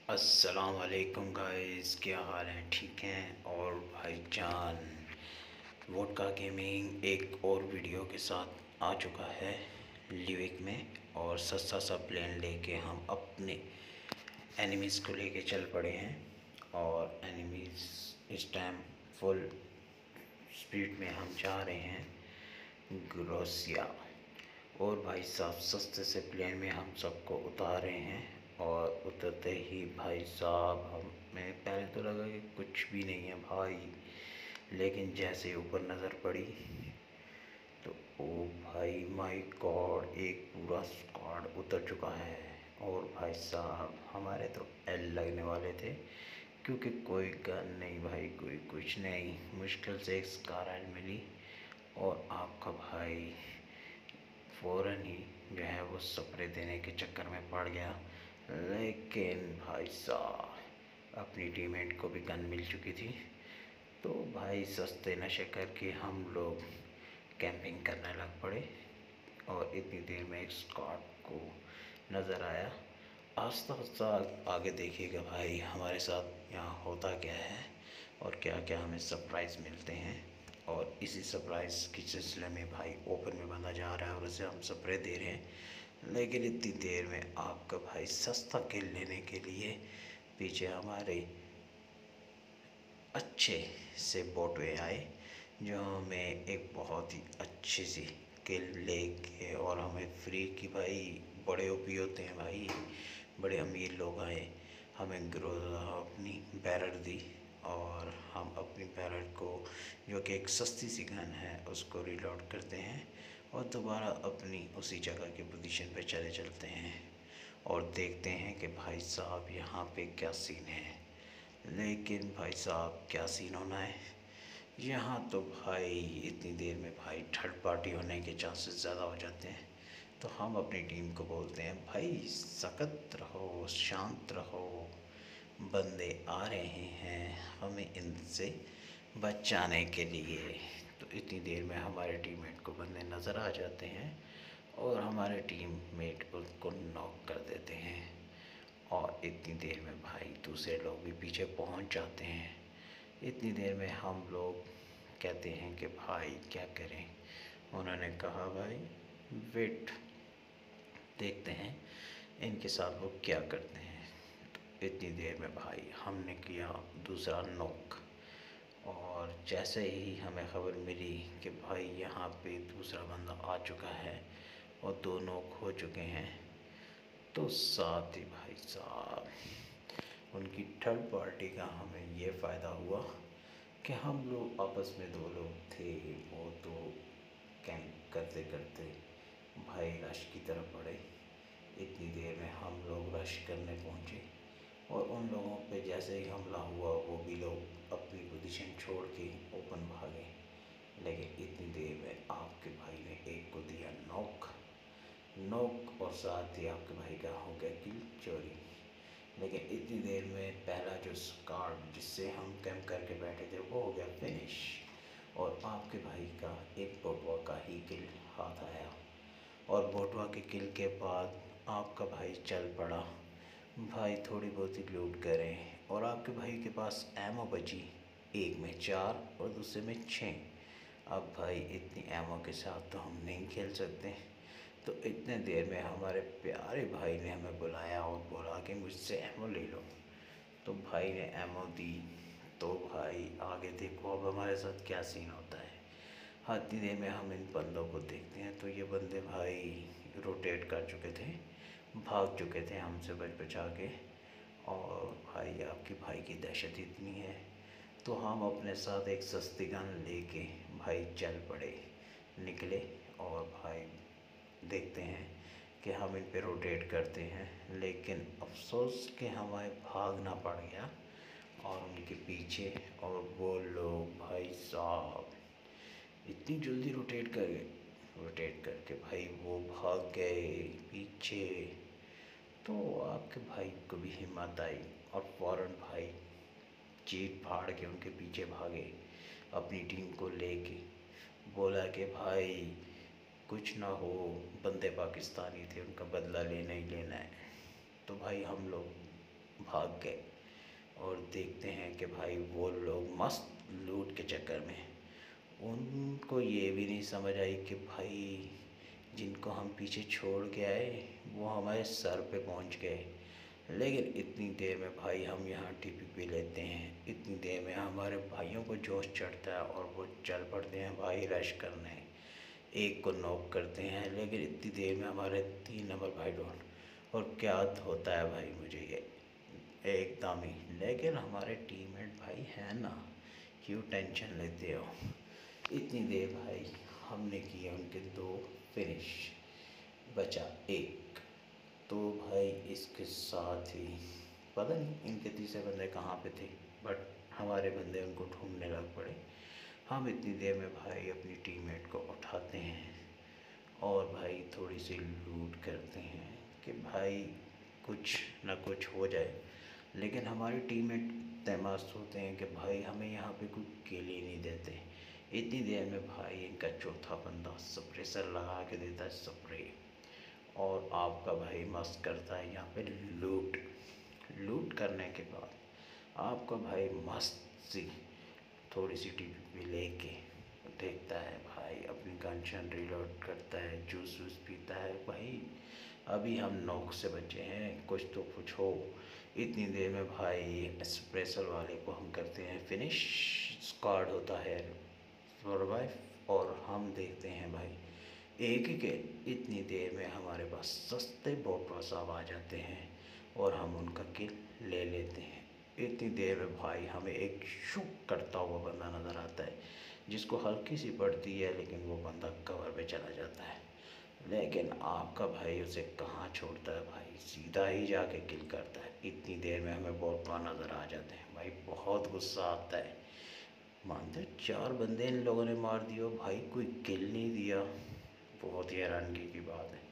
अस्सलाम वालेकुम गाइस, क्या हाल है? ठीक हैं? और भाईजान वोडका गेमिंग एक और वीडियो के साथ आ चुका है लिविक में। और सस्ता सा प्लान लेके हम अपने एनिमीज़ को लेके चल पड़े हैं। और एनिमीज़ इस टाइम फुल स्पीड में हम जा रहे हैं ग्रोसिया। और भाई साहब सस्ते से प्लेन में हम सबको उतारे हैं। और उतरते ही भाई साहब हमें पहले तो लगा कि कुछ भी नहीं है भाई, लेकिन जैसे ऊपर नज़र पड़ी तो ओ भाई माय गॉड, एक पूरा स्क्वाड उतर चुका है। और भाई साहब हमारे तो एल लगने वाले थे, क्योंकि कोई गन नहीं भाई, कोई कुछ नहीं। मुश्किल से एक स्कार एल मिली और आपका भाई फ़ौरन ही जो है वो स्प्रे देने के चक्कर में पड़ गया। लेकिन भाई साहब अपनी टीममेट को भी गन मिल चुकी थी। तो भाई सस्ते नशे करके हम लोग कैंपिंग करने लग पड़े। और इतनी देर में एक स्क्वाड को नज़र आया। आस्ता आस्ता आगे देखिएगा भाई हमारे साथ यहाँ होता क्या है और क्या क्या हमें सरप्राइज़ मिलते हैं। और इसी सरप्राइज़ के सिलसिले में भाई ओपन में बंदा जा रहा है और उसे हम स्प्रे दे रहे हैं। लेकिन इतनी देर में आपका भाई सस्ता किल लेने के लिए पीछे हमारे अच्छे से बोटवे आए, जो हमें एक बहुत ही अच्छी सी किल लेके और हमें फ्री की भाई बड़े ओपी होते हैं भाई, बड़े अमीर लोग आए। हमें ग्रोजा अपनी बैरर दी और हम अपनी बैरर को, जो कि एक सस्ती सी गन है, उसको रिलोड करते हैं और दोबारा अपनी उसी जगह की पोजीशन पे चले चलते हैं। और देखते हैं कि भाई साहब यहाँ पे क्या सीन है। लेकिन भाई साहब क्या सीन होना है यहाँ, तो भाई इतनी देर में भाई थर्ड पार्टी होने के चांसेस ज़्यादा हो जाते हैं। तो हम अपनी टीम को बोलते हैं भाई सख्त रहो, शांत रहो, बंदे आ रहे हैं हमें इनसे बचाने के लिए। तो इतनी देर में हमारे टीममेट को बंदे नज़र आ जाते हैं और हमारे टीममेट उसको नॉक कर देते हैं। और इतनी देर में भाई दूसरे लोग भी पीछे पहुंच जाते हैं। इतनी देर में हम लोग कहते हैं कि भाई क्या करें। उन्होंने कहा भाई वेट, देखते हैं इनके साथ वो क्या करते हैं। तो इतनी देर में भाई हमने किया दूसरा नॉक। और जैसे ही हमें ख़बर मिली कि भाई यहाँ पे दूसरा बंदा आ चुका है और दो नॉक हो चुके हैं, तो साथ ही भाई साहब उनकी थर्ड पार्टी का हमें ये फ़ायदा हुआ कि हम लोग आपस में दो लोग थे, वो तो कैंप करते करते भाई रश की तरफ बढ़े। इतनी देर में हम लोग रश करने पहुँचे और उन लोगों पे जैसे ही हमला हुआ वो भी लोग अपनी पोजीशन छोड़ के ओपन भागे। लेकिन इतनी देर में आपके भाई ने एक को दिया नॉक नॉक और साथ ही आपके भाई का हो गया किल चोरी। लेकिन इतनी देर में पहला जो स्क्वाड जिससे हम कैंप करके बैठे थे वो हो गया फिनिश। और आपके भाई का एक बोटवा का ही किल हाथ आया। और बोटवा के किल के बाद आपका भाई चल पड़ा भाई थोड़ी बहुत ही लूट करें। और आपके भाई के पास एमो बची, एक में 4 और दूसरे में 6। अब भाई इतनी एमो के साथ तो हम नहीं खेल सकते। तो इतने देर में हमारे प्यारे भाई ने हमें बुलाया और बोला कि मुझसे एमो ले लो। तो भाई ने एमो दी। तो भाई आगे देखो अब हमारे साथ क्या सीन होता है। हाँ, इतनी देर में हम इन बंदों को देखते हैं तो ये बंदे भाई रोटेट कर चुके थे, भाग चुके थे हमसे बच बचा के। और भाई आपके भाई की दहशत इतनी है तो हम अपने साथ एक सस्ती गन लेके भाई चल पड़े, निकले। और भाई देखते हैं कि हम इन पे रोटेट करते हैं, लेकिन अफसोस कि हमें भागना पड़ गया और उनके पीछे। और वो लोग भाई साहब इतनी जल्दी रोटेट करके भाई वो भाग गए पीछे। तो आपके भाई को भी हिम्मत आई और फ़ौरन भाई चीट फाड़ के उनके पीछे भागे अपनी टीम को लेके। बोला कि भाई कुछ ना हो, बंदे पाकिस्तानी थे, उनका बदला लेना ही लेना है। तो भाई हम लोग भाग गए। और देखते हैं कि भाई वो लोग मस्त लूट के चक्कर में, उनको ये भी नहीं समझ आई कि भाई जिनको हम पीछे छोड़ के आए वो हमारे सर पे पहुंच गए। लेकिन इतनी देर में भाई हम यहाँ टीपी पी लेते हैं, इतनी देर में हमारे भाइयों को जोश चढ़ता है और वो चल पड़ते हैं भाई रश करने, एक को नॉक करते हैं। लेकिन इतनी देर में हमारे 3 नंबर भाई डाउन, और क्या होता है भाई मुझे ये एकदम ही। लेकिन हमारे टीममेट भाई है ना, क्यों टेंशन लेते हो। इतनी देर भाई हमने किए उनके 2 फिनिश, बचा 1। तो भाई इसके साथ ही पता नहीं इनके तीसरे बंदे कहाँ पे थे, बट हमारे बंदे उनको ढूंढने लग पड़े। हम इतनी देर में भाई अपनी टीममेट को उठाते हैं और भाई थोड़ी सी लूट करते हैं कि भाई कुछ ना कुछ हो जाए। लेकिन हमारी टीममेट इतने मस्त होते हैं कि भाई हमें यहाँ पे कोई किल ही नहीं देते। इतनी देर में भाई इनका चौथा बंदा सप्रेसर लगा के देता है स्प्रे, और आपका भाई मस्त करता है यहाँ पे लूट करने के बाद आपका भाई मस्त सी थोड़ी सी टीपी लेके देखता है भाई, अपनी गन रिलोड करता है, जूस वूस पीता है। भाई अभी हम नॉक से बचे हैं, कुछ तो कुछ हो। इतनी देर में भाई स्प्रेसर वाले को हम करते हैं फिनिश, स्क्वाड होता है सर्वाइव, और हम देखते हैं भाई एक ही के। इतनी देर में हमारे पास सस्ते बोट साहब आ जाते हैं और हम उनका किल ले लेते हैं। इतनी देर में भाई हमें एक शुक करता हुआ बंदा नज़र आता है, जिसको हल्की सी पड़ती है, लेकिन वो बंदा कवर पे चला जाता है। लेकिन आपका भाई उसे कहाँ छोड़ता है भाई, सीधा ही जाके किल करता है। इतनी देर में हमें बोट नज़र आ जाते हैं भाई, बहुत गुस्सा आता है। मानते 4 बंदे इन लोगों ने मार दिए भाई, कोई किल नहीं दिया। बहुत ही हैरानगी की बात है।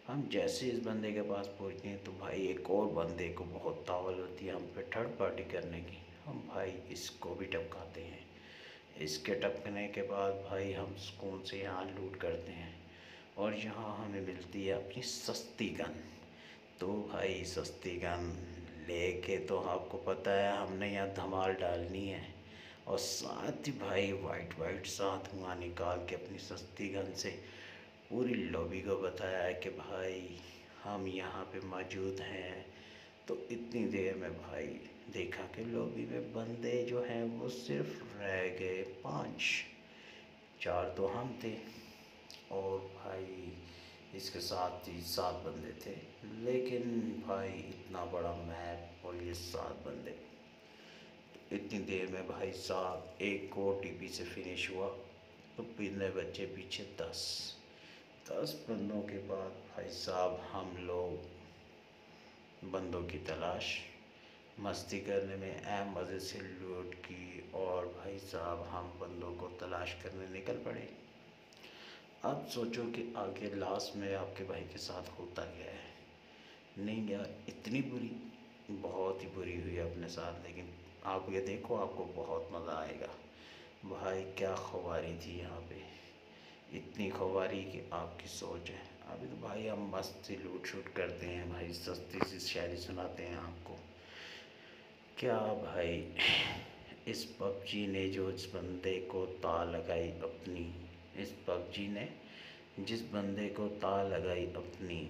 हम जैसे इस बंदे के पास पहुंचते हैं तो भाई एक और बंदे को बहुत तावल होती है हम पे थर्ड पार्टी करने की। हम भाई इसको भी टपकाते हैं। इसके टपकने के बाद भाई हम सुकून से यहाँ लूट करते हैं, और यहाँ हमें मिलती है अपनी सस्ती गन। तो भाई सस्ती गन लेके तो आपको पता है हमने यहाँ धमाल डालनी है, और साथ ही भाई वाइट साथ हुआ निकाल के अपनी सस्ती गन से पूरी लॉबी को बताया है कि भाई हम यहाँ पे मौजूद हैं। तो इतनी देर में भाई देखा कि लॉबी में बंदे जो हैं वो सिर्फ रह गए 5, 4 तो हम थे, और भाई इसके साथ ही 7 बंदे थे। लेकिन भाई इतना बड़ा मैप और ये 7 बंदे, इतनी देर में भाई साहब एक और टीपी से फिनिश हुआ, तो पिछले बच्चे पीछे 10 बंदों के बाद भाई साहब हम लोग बंदों की तलाश, मस्ती करने में मज़े से लूट की, और भाई साहब हम बंदों को तलाश करने निकल पड़े। अब सोचो कि आगे लास्ट में आपके भाई के साथ होता क्या है। नहीं यार, इतनी बुरी, बहुत ही बुरी हुई अपने साथ, लेकिन आप ये देखो आपको बहुत मज़ा आएगा। भाई क्या खुबारी थी यहाँ पे, इतनी खुबारी कि आपकी सोच है। अभी तो भाई हम मस्त सी लूट शूट करते हैं भाई, सस्ती सी शायरी सुनाते हैं आपको। क्या भाई इस पबजी ने जो इस बंदे को ता लगाई अपनी, इस पबजी ने जिस बंदे को ता लगाई अपनी,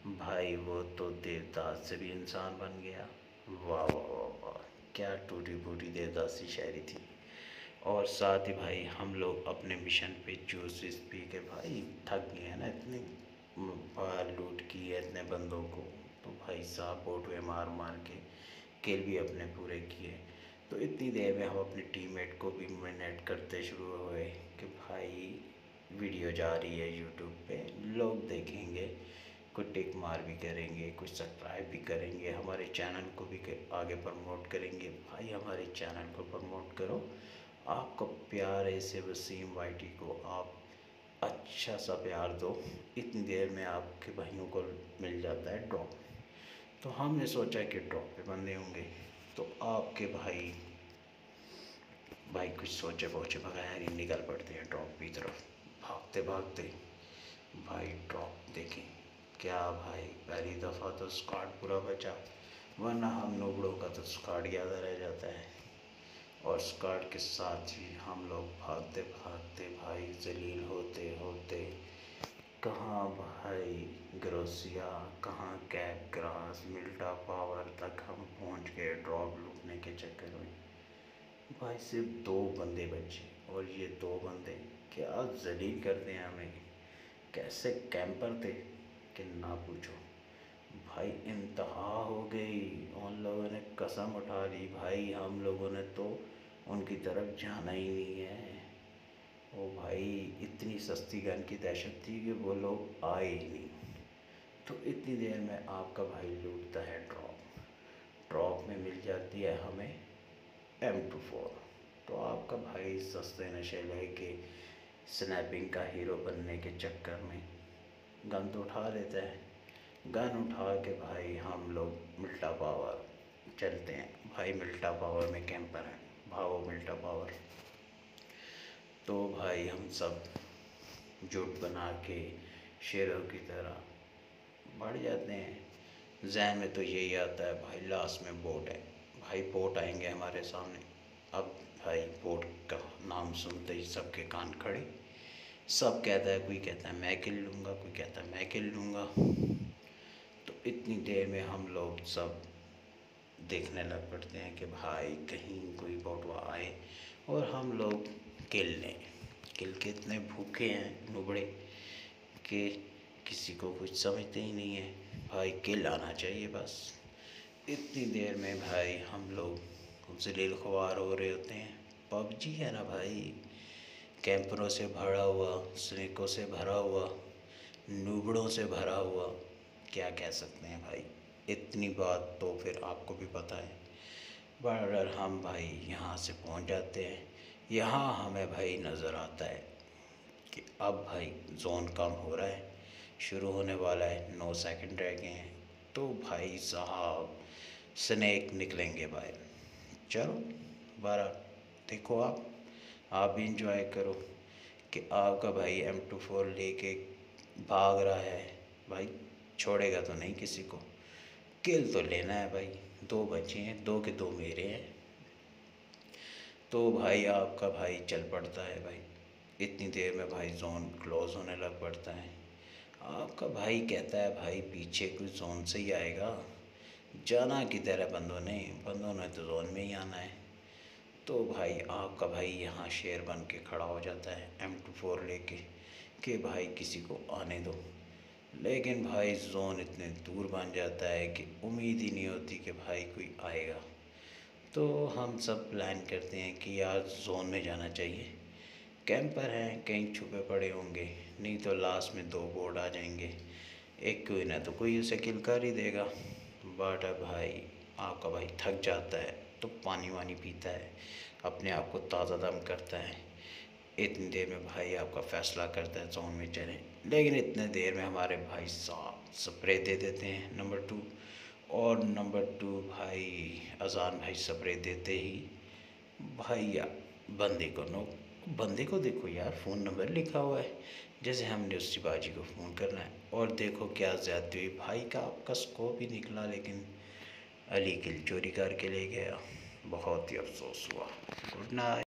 भाई वो तो देवदास से भी इंसान बन गया। वाह वाह वाह वाह, क्या टूटी फूटी देवदासी शायरी थी। और साथ ही भाई हम लोग अपने मिशन पे जूस पी के भाई थक गए हैं ना, इतने बार लूट की है इतने बंदों को। तो भाई साहब बोट में मार मार के किल भी अपने पूरे किए। तो इतनी देर में हम अपनी टीममेट को भी मिनेट करते शुरू हुए कि भाई वीडियो जा रही है यूट्यूब पे, लोग देखेंगे, कुछ टिक मार भी करेंगे, कुछ सब्सक्राइब भी करेंगे, हमारे चैनल को भी आगे प्रमोट करेंगे। भाई हमारे चैनल को प्रमोट करो, आपका प्यार ऐसे वसीम वाईटी को आप अच्छा सा प्यार दो। इतनी देर में आपके भाइयों को मिल जाता है ड्रॉप। तो हमने सोचा कि ड्रॉप पे बंदे होंगे, तो आपके भाई कुछ सोचे पहुँचे बगैर ही निकल पड़ते हैं ड्रॉप की तरफ, भागते भागते। भाई ड्रॉप देखें क्या भाई, पहली दफ़ा तो स्क्वाड पूरा बचा, वरना हम नोबड़ों का तो स्क्वाड याद रह जाता है। और स्क्वाड के साथ ही हम लोग भागते भागते भाई जलील होते होते कहाँ भाई ग्रोसिया, कहाँ कैप ग्रास, मिल्टा पावर तक हम पहुँच गए ड्रॉप लूटने के चक्कर में। भाई सिर्फ 2 बंदे बचे और ये 2 बंदे क्या जलील करते हैं हमें। कैसे कैंपर थे कि ना पूछो भाई, इंतहा हो गई। उन लोगों ने कसम उठा ली भाई, हम लोगों ने तो उनकी तरफ जाना ही नहीं है। ओ भाई इतनी सस्ती गन की दहशत थी कि वो लोग आए ही नहीं। तो इतनी देर में आपका भाई लूटता है ड्रॉप। ड्रॉप में मिल जाती है हमें M24। तो आपका भाई सस्ते नशे लेके स्नैपिंग का हीरो बनने के चक्कर में गन तो उठा लेता है। गन उठा के भाई हम लोग मिल्टा पावर चलते हैं। भाई मिल्टा पावर में कैंपर है, भागो मिल्टा पावर। तो भाई हम सब जुट बना के शेरों की तरह बढ़ जाते हैं। जहन में तो यही आता है भाई लास्ट में बोट है। भाई बोट आएंगे हमारे सामने। अब भाई बोट का नाम सुनते ही सबके कान खड़े। सब कहता है, कोई कहता है मैं किल लूँगा, कोई कहता है मैं किल लूँगा। तो इतनी देर में हम लोग सब देखने लग पड़ते हैं कि भाई कहीं कोई बटवा आए और हम लोग किल लें। किल के इतने भूखे हैं नुबड़े कि किसी को कुछ समझते ही नहीं है। भाई किल आना चाहिए बस। इतनी देर में भाई हम लोग जलील ख्वार हो रहे होते हैं। पबजी है ना भाई, कैंपरों से भरा हुआ, स्नेकों से भरा हुआ, नूबड़ों से भरा हुआ, क्या कह सकते हैं भाई। इतनी बात तो फिर आपको भी पता है। बराबर हम भाई यहाँ से पहुँच जाते हैं। यहाँ हमें भाई नज़र आता है कि अब भाई जोन कम हो रहा है, शुरू होने वाला है, 9 सेकंड रह गए हैं। तो भाई साहब स्नेक निकलेंगे भाई। चलो बारा देखो, आप भी इंजॉय करो कि आपका भाई M24 लेके भाग रहा है। भाई छोड़ेगा तो नहीं किसी को, किल तो लेना है भाई। 2 बचे हैं, 2 के 2 मेरे हैं। तो भाई आपका भाई चल पड़ता है भाई। इतनी देर में भाई जोन क्लोज होने लग पड़ता है। आपका भाई कहता है भाई पीछे कुछ जोन से ही आएगा, जाना किधर है बंदों ने तो जोन में ही आना है। तो भाई आपका भाई यहाँ शेर बन के खड़ा हो जाता है M24 लेके कि भाई किसी को आने दो। लेकिन भाई जोन इतने दूर बन जाता है कि उम्मीद ही नहीं होती कि भाई कोई आएगा। तो हम सब प्लान करते हैं कि यार जोन में जाना चाहिए, कैंपर हैं कहीं छुपे पड़े होंगे, नहीं तो लास्ट में 2 बोर्ड आ जाएंगे, एक कोई ना तो कोई उसे किल कर ही देगा। बट भाई आपका भाई थक जाता है तो पानी वानी पीता है, अपने आप को ताज़ा दम करता है। इतनी देर में भाई आपका फ़ैसला करता है जोन में चलें। लेकिन इतने देर में हमारे भाई साहब स्प्रे दे देते हैं नंबर 2। और नंबर 2 भाई अजान भाई स्प्रे देते ही भाई बंदे को देखो यार, फ़ोन नंबर लिखा हुआ है जैसे हमने उस शिवाजी को फ़ोन करना है। और देखो क्या ज़्यादती हुई, भाई का आपका स्कोप ही निकला लेकिन अली किल चोरी करके ले गया। बहुत ही अफसोस हुआ। Good night.